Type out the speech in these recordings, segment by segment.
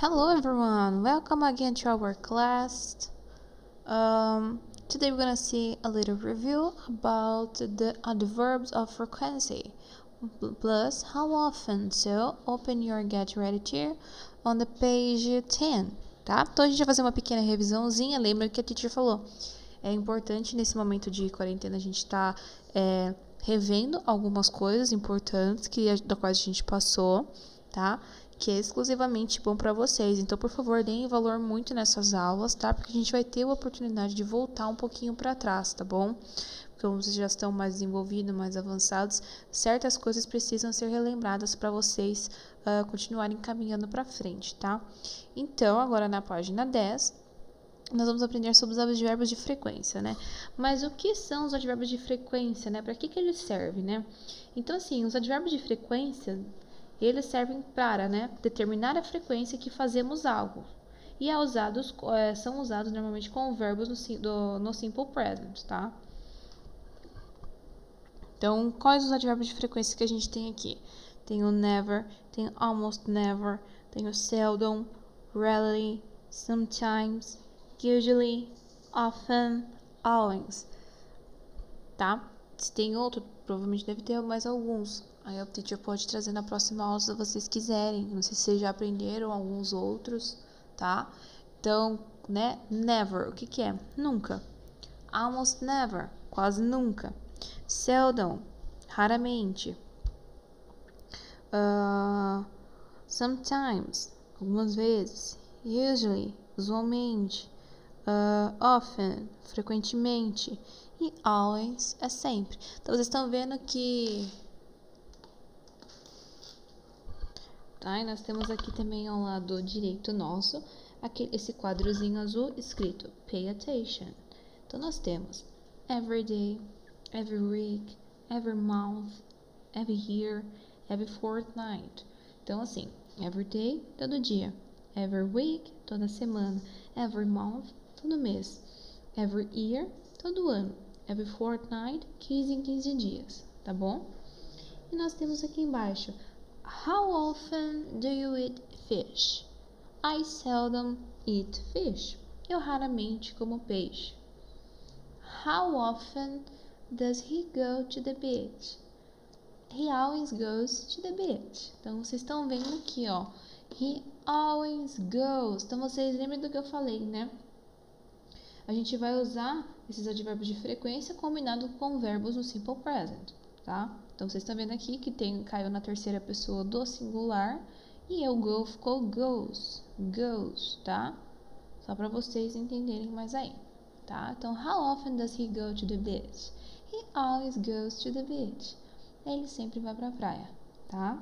Hello everyone, welcome again to our class. Today we're gonna see a little review about the adverbs of frequency plus how often. So open your Get Ready to on the page 10, tá? Então a gente vai fazer uma pequena revisãozinha. Lembra que a teacher falou? É importante nesse momento de quarentena a gente tá revendo algumas coisas importantes da quais a gente passou, tá? Que é exclusivamente bom para vocês. Então, por favor, deem valor muito nessas aulas, tá? Porque a gente vai ter a oportunidade de voltar um pouquinho para trás, tá bom? Porque como vocês já estão mais desenvolvidos, mais avançados, certas coisas precisam ser relembradas para vocês continuarem caminhando para frente, tá? Então, agora na página 10, nós vamos aprender sobre os advérbios de frequência, né? Mas o que são os advérbios de frequência, né? Para que eles servem, né? Então, assim, os advérbios de frequência, eles servem para, determinar a frequência que fazemos algo. E são usados normalmente com verbos no simple present, tá? Então, quais os advérbios de frequência que a gente tem aqui? Tem o never, tem o almost never, tem o seldom, rarely, sometimes, usually, often, always, tá? Se tem outro, provavelmente deve ter mais alguns. Aí o teacher pode trazer na próxima aula se vocês quiserem. Não sei se vocês já aprenderam alguns outros, tá? Então, never, o que é? Nunca. Almost never, quase nunca. Seldom, raramente. Sometimes, algumas vezes. Usually, usualmente. Often, frequentemente. E always é sempre. Então, vocês estão vendo que... Tá? E nós temos aqui também ao lado direito nosso, esse quadrozinho azul escrito Pay Attention. Então, nós temos every day, every week, every month, every year, every fortnight. Então, assim, every day, todo dia. Every week, toda semana. Every month, todo mês. Every year, todo ano. Every fortnight, 15 em 15 dias, tá bom? E nós temos aqui embaixo, how often do you eat fish? I seldom eat fish. Eu raramente como peixe. How often does he go to the beach? He always goes to the beach. Então, vocês estão vendo aqui, ó. He always goes. Então, vocês lembram do que eu falei, né? A gente vai usar esses advérbios de frequência combinado com verbos no simple present, tá? Então, vocês estão vendo aqui que caiu na terceira pessoa do singular e o go ficou goes, tá? Só para vocês entenderem mais aí, tá? Então, how often does he go to the beach? He always goes to the beach. Ele sempre vai para a praia, tá?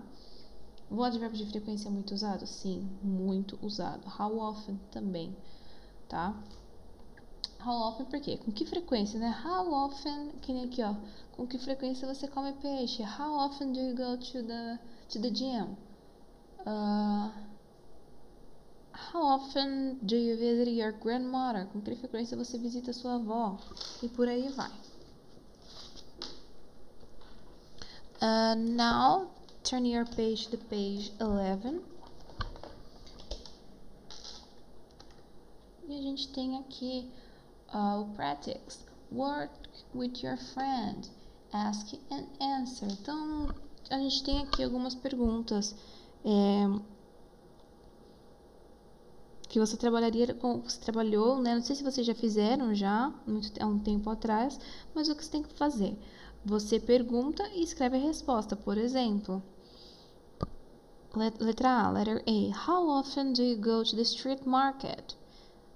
O advérbio de frequência é muito usado? Sim, muito usado. How often também, tá? How often, por quê? Com que frequência, né? How often, que nem aqui, ó. Com que frequência você come peixe? How often do you go to the gym? How often do you visit your grandmother? Com que frequência você visita sua avó? E por aí vai. Now, turn your page to page 11. E a gente tem aqui o practice. Work with your friend. Ask and answer. Então, a gente tem aqui algumas perguntas que você trabalhou, né? Não sei se vocês já fizeram há um tempo atrás, mas o que você tem que fazer? Você pergunta e escreve a resposta. Por exemplo, letra A, letter A. How often do you go to the street market?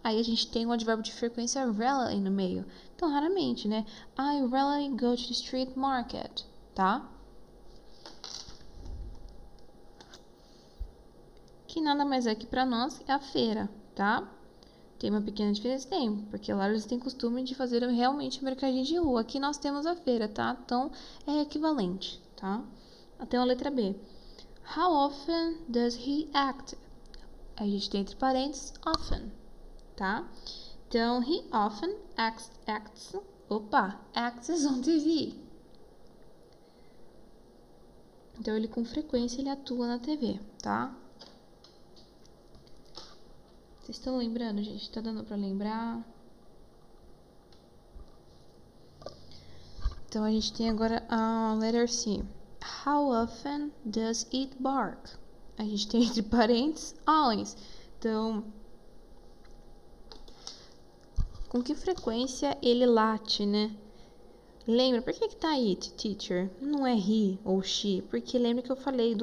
Aí a gente tem um advérbio de frequência rarely no meio. Então, raramente, né? I rarely go to the street market, tá? Que nada mais é que para nós é a feira, tá? Tem uma pequena diferença? Tem, porque lá eles têm costume de fazer realmente mercadinho de rua. Aqui nós temos a feira, tá? Então, é equivalente, tá? Até a letra B. How often does he act? A gente tem entre parênteses, often, tá? Então, he often acts on TV. Então, ele com frequência ele atua na TV, tá? Vocês estão lembrando, gente? Tá dando pra lembrar? Então, a gente tem agora a letter C. How often does it bark? A gente tem entre parênteses, always. Então, com que frequência ele late, né? Lembra, por que tá it, teacher? Não é he ou she, porque lembra que eu falei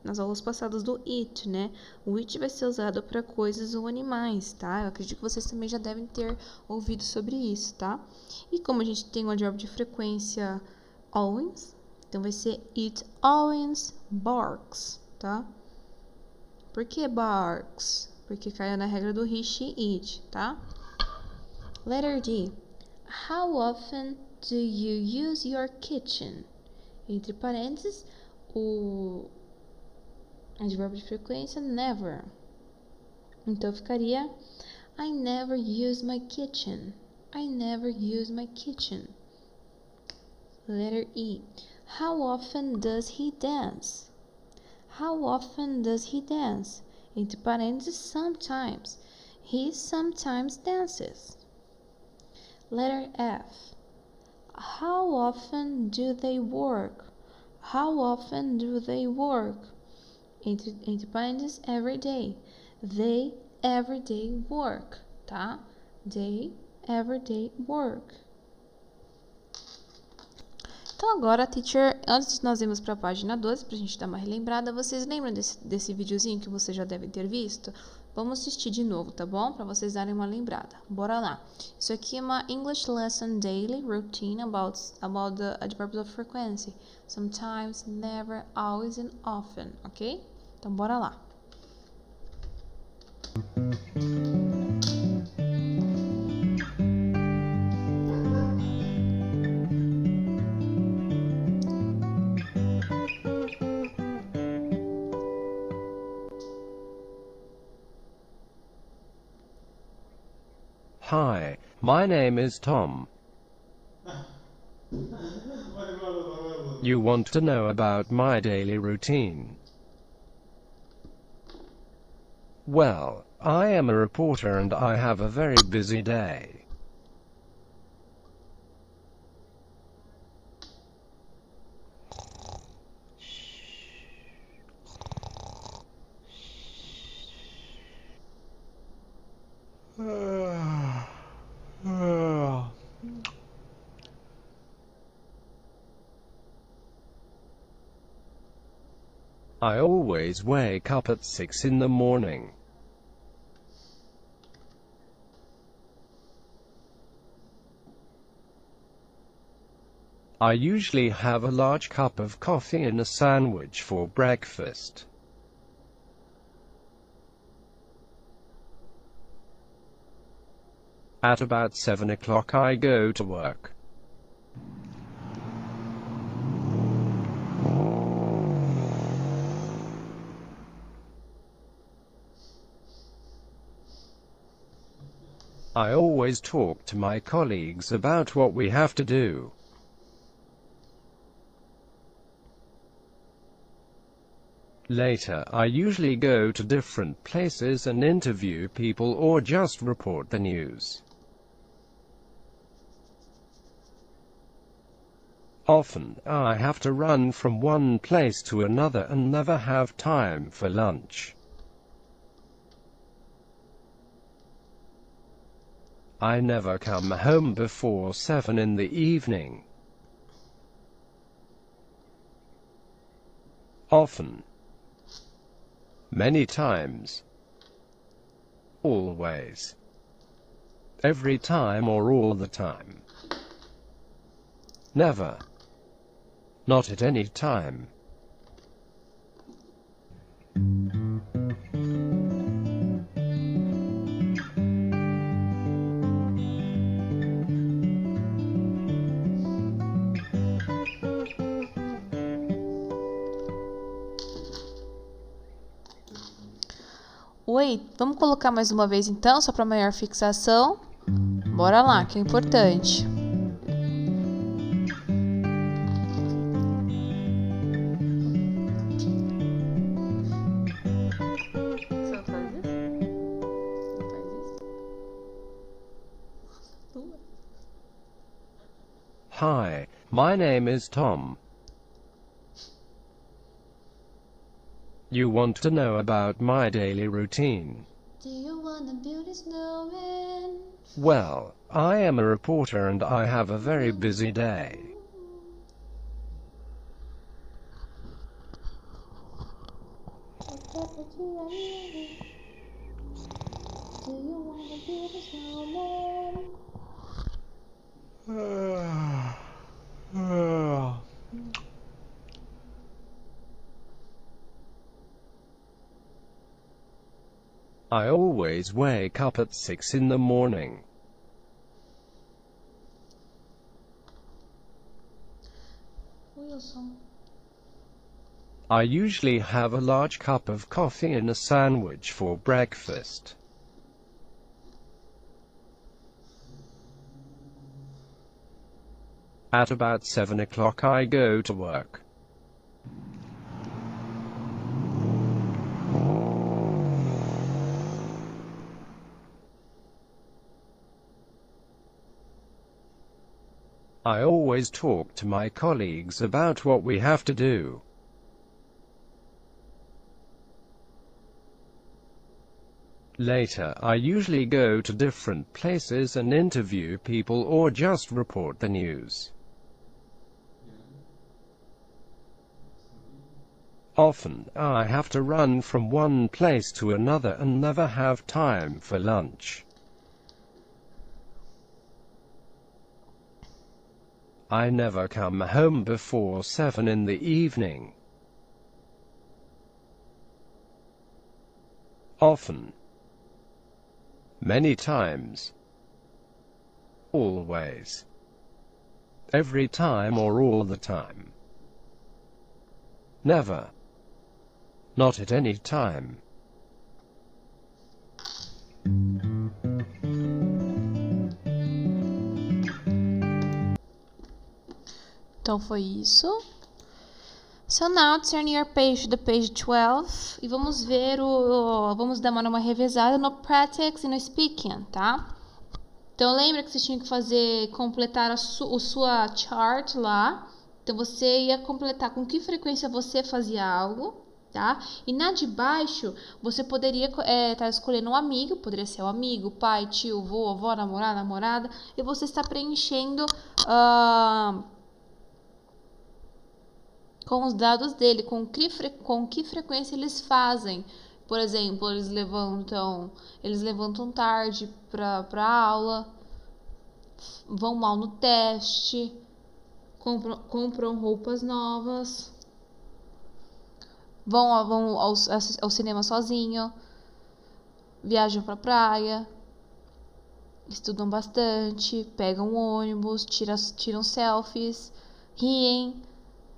nas aulas passadas do it, né? O it vai ser usado para coisas ou animais, tá? Eu acredito que vocês também já devem ter ouvido sobre isso, tá? E como a gente tem o advérbio de frequência always, então vai ser it always barks, tá? Por que barks? Porque cai na regra do he, she, it, tá? Letter D. How often do you use your kitchen? Entre parênteses, o advérbio de frequência never. Então ficaria I never use my kitchen. I never use my kitchen. Letter E. How often does he dance? How often does he dance? Entre parênteses, sometimes. He sometimes dances. Letter F. How often do they work? How often do they work? Entre parênteses, every day. They every day work, tá? They every day work. Então agora, teacher, antes de nós irmos para a página 12, para a gente dar uma relembrada, vocês lembram desse videozinho que vocês já devem ter visto? Vamos assistir de novo, tá bom? Para vocês darem uma lembrada. Bora lá. Isso aqui é uma English lesson daily routine about the adverbs of frequency. Sometimes, never, always and often, ok? Então bora lá. Hi, my name is Tom. You want to know about my daily routine? Well, I am a reporter and I have a very busy day. I always wake up at 6 in the morning. I usually have a large cup of coffee and a sandwich for breakfast. At about 7 o'clock I go to work. I always talk to my colleagues about what we have to do. Later, I usually go to different places and interview people or just report the news. Often, I have to run from one place to another and never have time for lunch. I never come home before 7 in the evening. Often. Many times. Always. Every time or all the time. Never. Not at any time. Oi, vamos colocar mais uma vez então, só para maior fixação. Bora lá, que é importante. Hi, my name is Tom. You want to know about my daily routine? Do you wanna build a snowman? Well, I am a reporter and I have a very busy day. Do you wanna build a snowman? I always wake up at 6 in the morning. Wilson. I usually have a large cup of coffee and a sandwich for breakfast. At about 7 o'clock I go to work. I always talk to my colleagues about what we have to do. Later, I usually go to different places and interview people or just report the news. Often, I have to run from one place to another and never have time for lunch. I never come home before 7 in the evening. Often. Many times. Always. Every time or all the time. Never. Not at any time. Então foi isso. So now turn your page to the page 12 e vamos ver vamos dar uma revezada no practice e no speaking, tá? Então lembra que você tinha que completar a sua chart lá. Então você ia completar com que frequência você fazia algo, tá? E na de baixo você poderia estar escolhendo um amigo, poderia ser um amigo, pai, tio, vô, avó, namorado, namorada, e você está preenchendo com os dados dele, com que frequência eles fazem. Por exemplo, eles levantam tarde para aula, vão mal no teste, compram roupas novas, vão ao cinema sozinho, viajam para praia, estudam bastante, pegam ônibus, tiram selfies, riem,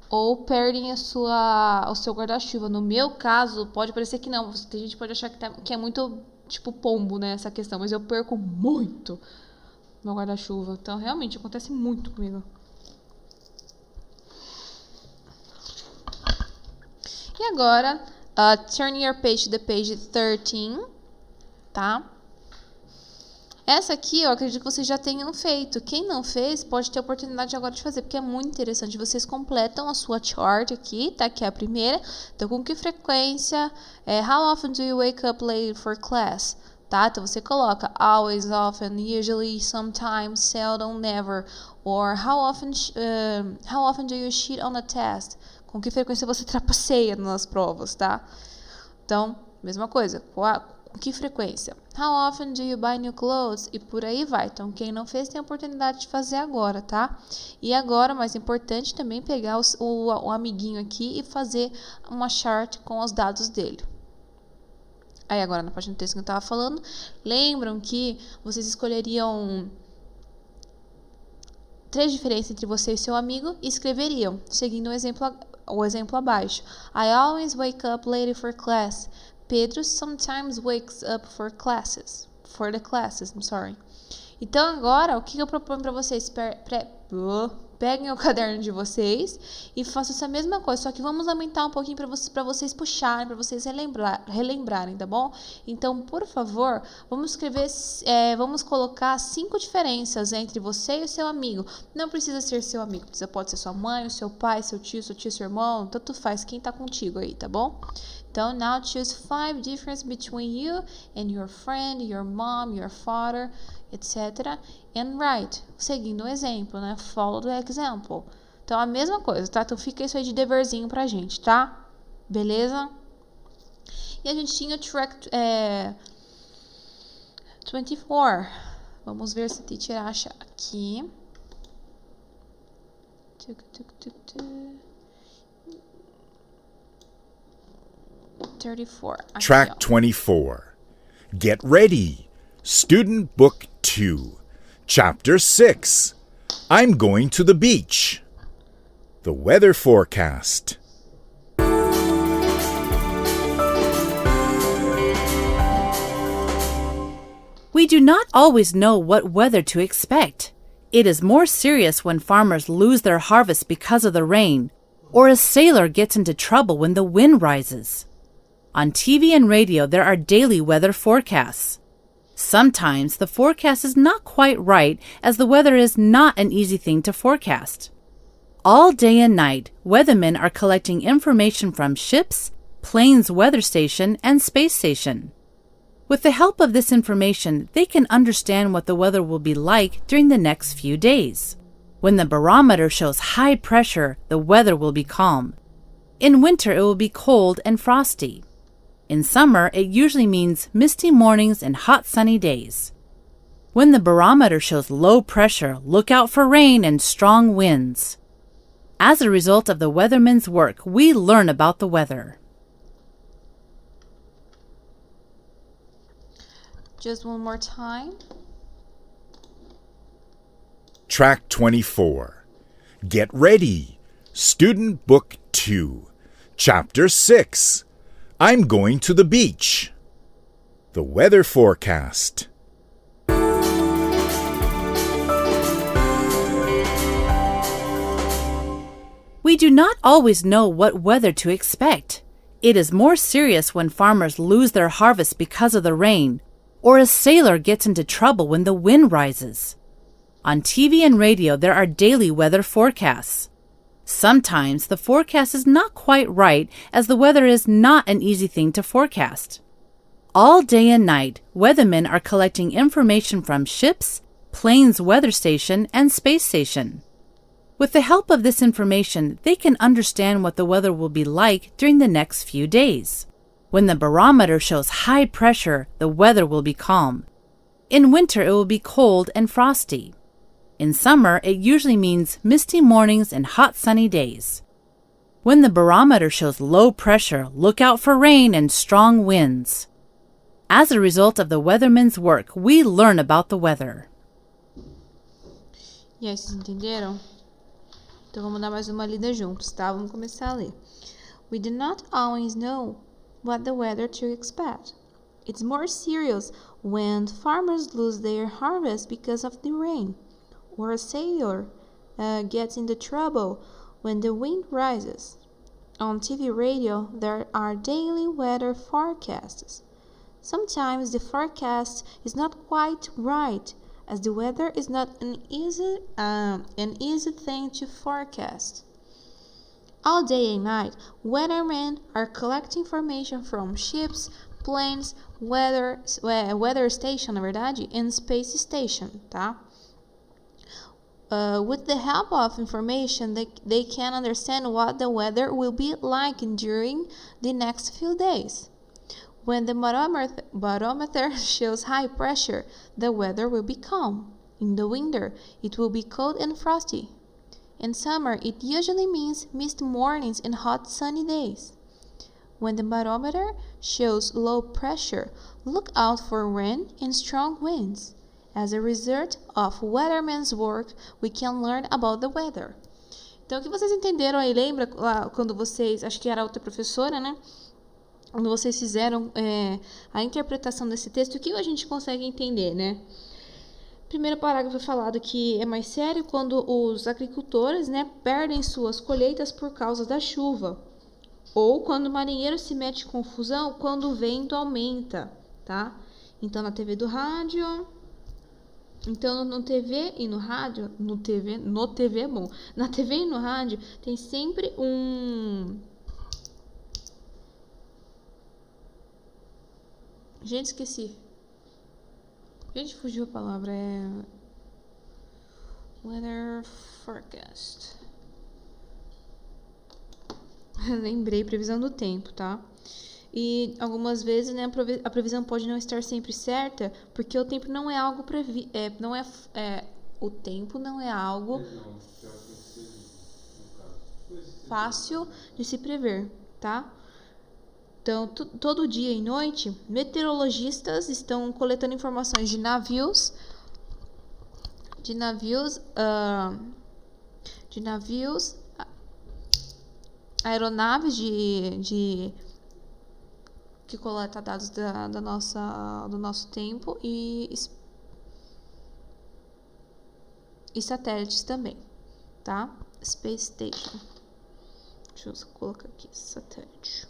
ou perdem o seu guarda-chuva. No meu caso, pode parecer que não. A gente pode achar que é muito, tipo, pombo, né, essa questão. Mas eu perco muito meu guarda-chuva. Então, realmente, acontece muito comigo. E agora, turn your page to the page 13, tá? Essa aqui eu acredito que vocês já tenham feito. Quem não fez pode ter a oportunidade agora de fazer, porque é muito interessante. Vocês completam a sua chart aqui, tá? Que é a primeira. Então, com que frequência? How often do you wake up late for class? Tá? Então, você coloca always, often, usually, sometimes, seldom, never. Or how often do you cheat on a test? Com que frequência você trapaceia nas provas, tá? Então, mesma coisa. Com que frequência? How often do you buy new clothes? E por aí vai. Então, quem não fez tem a oportunidade de fazer agora, tá? E agora, mais importante, também pegar o amiguinho aqui e fazer uma chart com os dados dele. Aí, agora, na página 3 que eu estava falando, lembram que vocês escolheriam 3 diferenças entre você e seu amigo e escreveriam, seguindo o exemplo abaixo. I always wake up late for class. Pedro sometimes wakes up for the classes, I'm sorry. Então agora, o que eu proponho para vocês? peguem o caderno de vocês e façam essa mesma coisa, só que vamos aumentar um pouquinho para vocês puxarem, para vocês relembrarem, tá bom? Então, por favor, vamos escrever, vamos colocar 5 diferenças entre você e o seu amigo. Não precisa ser seu amigo, pode ser sua mãe, o seu pai, seu tio, seu irmão, tanto faz, quem tá contigo aí, tá bom? Então, now choose 5 differences between you and your friend, your mom, your father, etc. And write, seguindo o exemplo, né? Follow the example. Então, a mesma coisa, tá? Então, fica isso aí de deverzinho pra gente, tá? Beleza? E a gente tinha o track 24. Vamos ver se a teacher acha aqui. 34. Aqui, Track ó. 24. Get ready. Student Book 2. Chapter 6. I'm going to the beach. The weather forecast. We do not always know what weather to expect. It is more serious when farmers lose their harvest because of the rain, or a sailor gets into trouble when the wind rises. On TV and radio, there are daily weather forecasts. Sometimes the forecast is not quite right, as the weather is not an easy thing to forecast. All day and night, weathermen are collecting information from ships, planes weather station, and space station. With the help of this information, they can understand what the weather will be like during the next few days. When the barometer shows high pressure, the weather will be calm. In winter, it will be cold and frosty. In summer, it usually means misty mornings and hot sunny days. When the barometer shows low pressure, look out for rain and strong winds. As a result of the weatherman's work, we learn about the weather. Just one more time. Track 24. Get ready. Student Book 2. Chapter 6. I'm going to the beach. The weather forecast. We do not always know what weather to expect. It is more serious when farmers lose their harvest because of the rain, or a sailor gets into trouble when the wind rises. On TV and radio, there are daily weather forecasts. Sometimes the forecast is not quite right, as the weather is not an easy thing to forecast. All day and night, weathermen are collecting information from ships, planes weather station, and space station. With the help of this information, they can understand what the weather will be like during the next few days. When the barometer shows high pressure, the weather will be calm. In winter, it will be cold and frosty. In summer, it usually means misty mornings and hot sunny days. When the barometer shows low pressure, look out for rain and strong winds. As a result of the weatherman's work, we learn about the weather. E aí, vocês entenderam? Então vamos dar mais uma lida juntos, tá? Vamos começar a ler. We do not always know what the weather to expect. It's more serious when farmers lose their harvest because of the rain, or a sailor gets into trouble when the wind rises. On TV radio, there are daily weather forecasts. Sometimes the forecast is not quite right, as the weather is not an easy thing to forecast. All day and night, weathermen are collecting information from ships, planes, weather station, na verdade, and space station, tá? With the help of information, they can understand what the weather will be like during the next few days. When the barometer shows high pressure, the weather will be calm. In the winter, it will be cold and frosty. In summer, it usually means misty mornings and hot sunny days. When the barometer shows low pressure, look out for rain and strong winds. As a result of weatherman's work, we can learn about the weather. Então, o que vocês entenderam aí? Lembra lá quando vocês, acho que era outra professora, né? Quando vocês fizeram a interpretação desse texto, o que a gente consegue entender, né? Primeiro parágrafo é falado que é mais sério quando os agricultores, né, perdem suas colheitas por causa da chuva. Ou quando o marinheiro se mete em confusão quando o vento aumenta, tá? Então, na TV do rádio... Então, no TV e no rádio... No TV é bom. Na TV e no rádio tem sempre um... Gente, esqueci. Gente, fugiu a palavra. É... Weather forecast. Lembrei, previsão do tempo, tá? E algumas vezes, né, a previsão pode não estar sempre certa, porque o tempo não é algo o tempo não é algo fácil de se prever, tá? Então, todo dia e noite, meteorologistas estão coletando informações de navios, aeronaves que coleta dados do nosso tempo e satélites também, tá? Space Station. Deixa eu colocar aqui, satélite.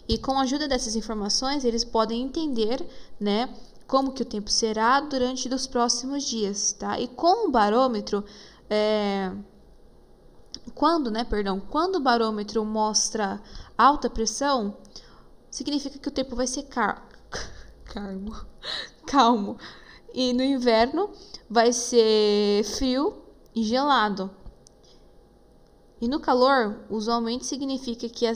E com a ajuda dessas informações, eles podem entender, né, como que o tempo será durante os próximos dias, tá? E com o barômetro, quando o barômetro mostra alta pressão, significa que o tempo vai ser calmo. E no inverno vai ser frio e gelado. E no calor, usualmente significa que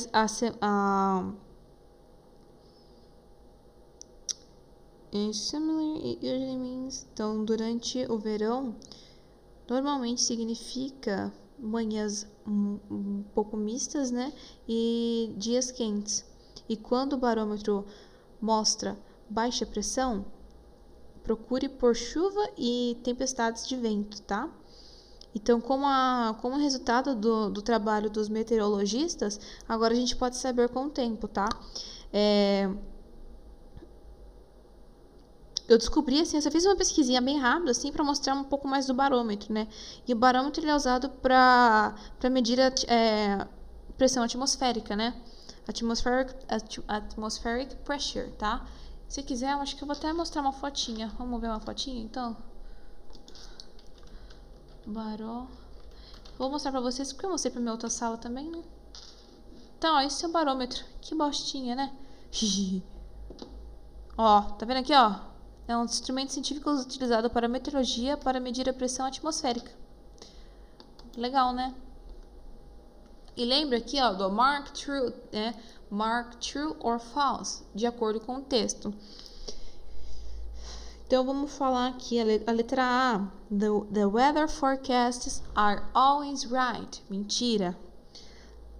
então, durante o verão, normalmente significa manhãs um pouco mistas, né? E dias quentes. E quando o barômetro mostra baixa pressão, procure por chuva e tempestades de vento, tá? Então, como resultado do trabalho dos meteorologistas, agora a gente pode saber com o tempo, tá? Eu descobri, assim, eu só fiz uma pesquisinha bem rápida, assim, para mostrar um pouco mais do barômetro, né? E o barômetro ele é usado para medir a pressão atmosférica, né? Atmospheric pressure, tá? Se quiser, eu acho que eu vou até mostrar uma fotinha. Vamos ver uma fotinha, então? Vou mostrar pra vocês, porque eu mostrei pra minha outra sala também, né? Então, ó, esse é o barômetro. Que bostinha, né? Ó, tá vendo aqui, ó? É um instrumento científico utilizado para meteorologia para medir a pressão atmosférica. Legal, né? E lembra aqui, ó, do mark true, né? Mark true or false, de acordo com o texto. Então, vamos falar aqui, a letra A. The weather forecasts are always right. Mentira.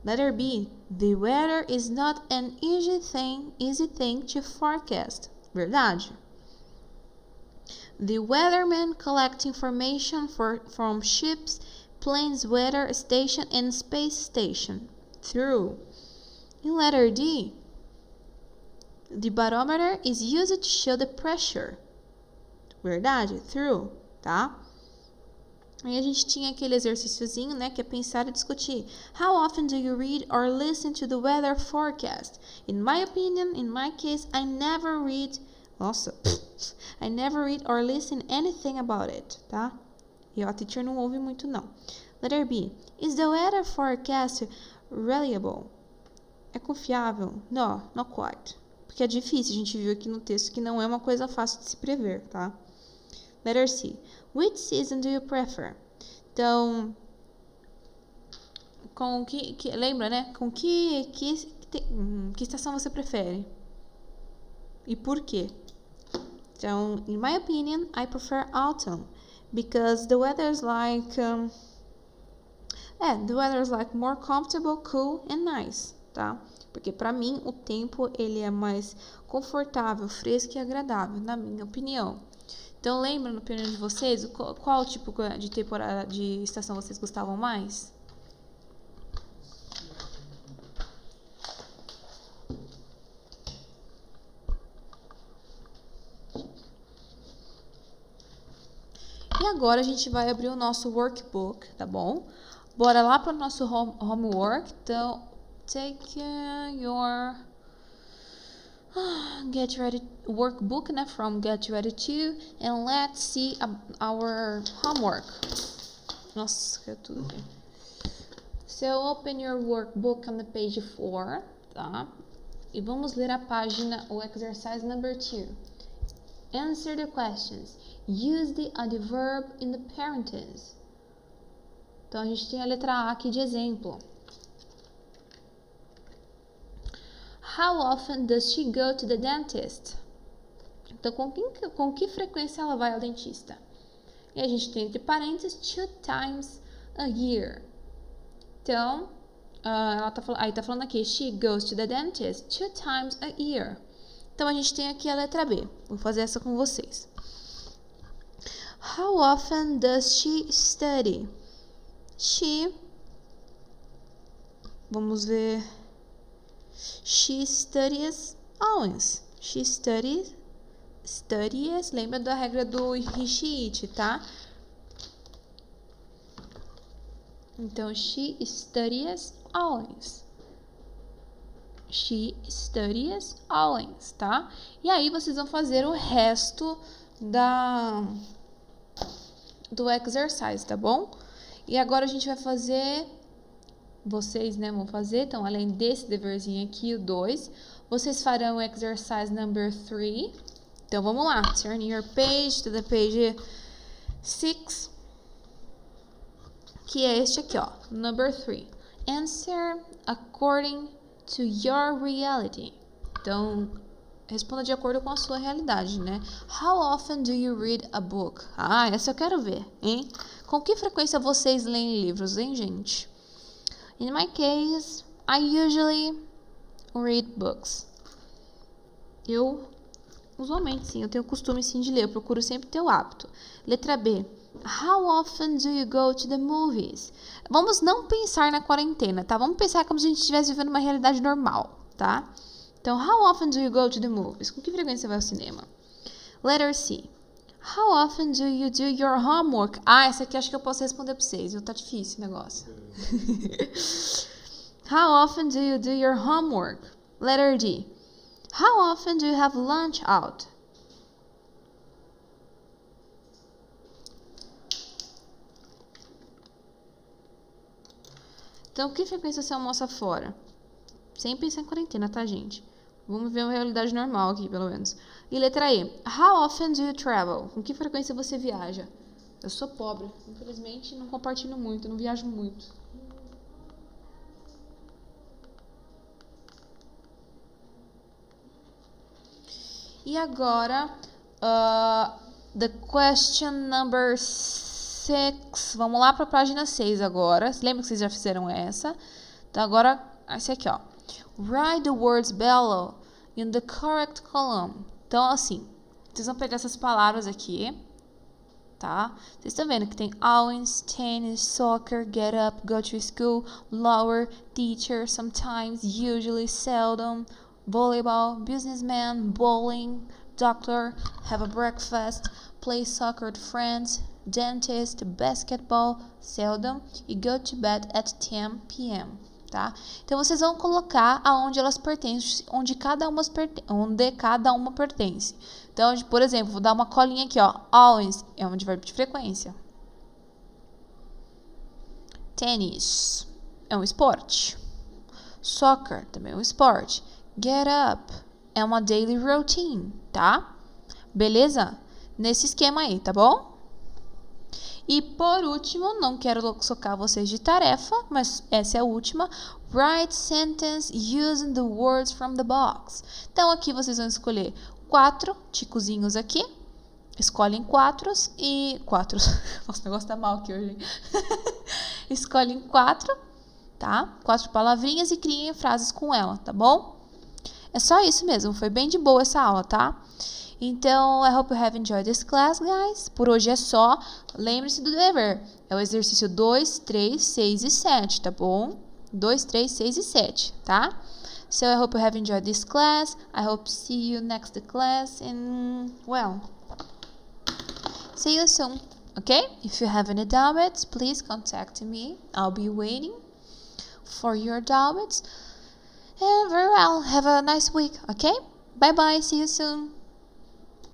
Letter B. The weather is not an easy thing to forecast. Verdade. The weathermen collect information from ships, planes, weather station, and space station. True. In letter D, the barometer is used to show the pressure. Verdade. True. Tá? Aí a gente tinha aquele exercíciozinho, né, que é pensar e discutir. How often do you read or listen to the weather forecast? In my opinion, in my case, I never read or listen anything about it, tá? E a teacher não ouve muito, não. Letter B. Is the weather forecast reliable? É confiável? No, not quite. Porque é difícil, a gente viu aqui no texto que não é uma coisa fácil de se prever, tá? Letter C. Which season do you prefer? Então, lembra, né? Com que estação você prefere? E por quê? Então, in my opinion, I prefer autumn because the weather is like more comfortable, cool and nice, tá? Porque para mim o tempo ele é mais confortável, fresco e agradável, na minha opinião. Então, lembra no opinião de vocês qual tipo de temporada, de estação vocês gostavam mais? agora a gente vai abrir o nosso workbook, tá bom? Bora lá para o nosso homework. Então, take your get ready workbook, né? From get ready to, and let's see our homework. Nossa, que é tudo aqui. So, open your workbook on the page 4, tá? E vamos ler a página, o exercise number 2. Answer the questions. Use the adverb in the parentheses. Então, a gente tem a letra A aqui de exemplo. How often does she go to the dentist? Então, com que frequência ela vai ao dentista? E a gente tem entre parênteses 2 times a year. Então, aí tá falando aqui, she goes to the dentist 2 times a year. Então, a gente tem aqui a letra B. Vou fazer essa com vocês. How often does she study? Vamos ver. She studies always. She studies. Lembra da regra do he, she, it, tá? Então, she studies always. She studies always, tá? E aí, vocês vão fazer o resto do exercise, tá bom? E agora a gente vai fazer... Vocês, né, vão fazer. Então, além desse deverzinho aqui, o 2, vocês farão o exercise number 3. Então, vamos lá. Turn your page to the page 6. Que é este aqui, ó. Number 3. Answer according to your reality. Então, responda de acordo com a sua realidade, né? How often do you read a book? Ah, essa eu quero ver, hein? Com que frequência vocês leem livros, hein, gente? In my case, I usually read books. Eu, usualmente, sim, eu tenho o costume, sim, de ler. Eu procuro sempre ter o hábito. Letra B. How often do you go to the movies? Vamos não pensar na quarentena, tá? Vamos pensar como se a gente estivesse vivendo uma realidade normal, tá? Então, how often do you go to the movies? Com que frequência você vai ao cinema? Letter C. How often do you do your homework? Ah, essa aqui acho que eu posso responder para vocês, viu? Tá difícil o negócio. How often do you do your homework? Letter D. How often do you have lunch out? Então, que frequência você almoça fora? Sem pensar em quarentena, tá, gente? Vamos ver uma realidade normal aqui, pelo menos. E letra E. How often do you travel? Com que frequência você viaja? Eu sou pobre. Infelizmente, não compartilho muito, não viajo muito. E agora, the question number 6. Vamos lá para a página 6 agora. Lembra que vocês já fizeram essa? Então, agora, esse aqui, ó. Write the words below in the correct column. Então, assim, vocês vão pegar essas palavras aqui, tá? Vocês estão vendo que tem always, tennis, soccer, get up, go to school, lower, teacher, sometimes, usually, seldom, volleyball, businessman, bowling, doctor, have a breakfast, play soccer with friends, dentist, basketball, seldom, e go to bed at 10 p.m. Tá? Então, vocês vão colocar aonde elas pertencem, onde cada uma pertence. Então, por exemplo, vou dar uma colinha aqui, ó. Always é um advérbio de frequência. Tênis é um esporte. Soccer também é um esporte. Get up é uma daily routine, tá? Beleza? Nesse esquema aí, tá bom? E por último, não quero socar vocês de tarefa, mas essa é a última. Write sentence using the words from the box. Então, aqui vocês vão escolher 4 ticozinhos aqui. Escolhem 4 e... 4. Nossa, o negócio tá mal aqui hoje. Escolhem 4, tá? 4 palavrinhas e criem frases com ela, tá bom? É só isso mesmo. Foi bem de boa essa aula, tá? Então, I hope you have enjoyed this class, guys. Por hoje é só. Lembre-se do dever. É o exercício 2, 3, 6 e 7, tá bom? 2, 3, 6 e 7, tá? So, I hope you have enjoyed this class. I hope to see you next class. And, well, see you soon. Okay? If you have any doubts, please contact me. I'll be waiting for your doubts. And very well. Have a nice week. Okay? Bye bye. See you soon.